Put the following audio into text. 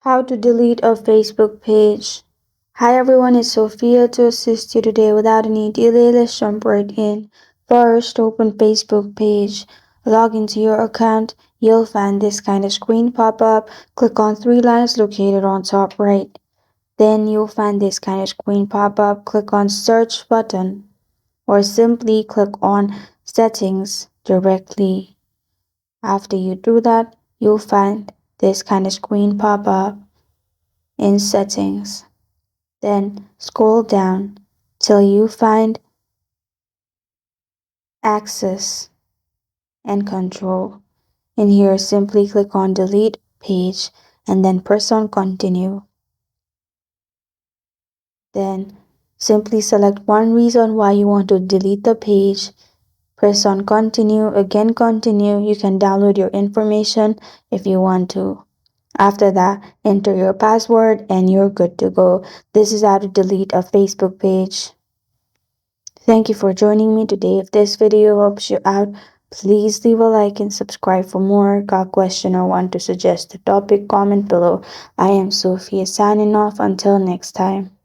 How to delete a Facebook page. Hi everyone, it's Sophia to assist you today. Without any delay, let's jump right in. First, open Facebook page. Log into your account. You'll find this kind of screen pop up. Click on three lines located on top right. Then you'll find this kind of screen pop up. Click on search button or simply click on settings directly. After you do that, you'll find this kind of screen pop up in settings. Then scroll down till you find access and control. In here, simply click on delete page and then press on continue. Then simply select one reason why you want to delete the page. Press on continue, again continue. You can download your information if you want to. After that, enter your password and you're good to go. This is how to delete a Facebook page. Thank you for joining me today. If this video helps you out, please leave a like and subscribe for more. Got a question or want to suggest a topic, comment below. I am Sophia signing off. Until next time.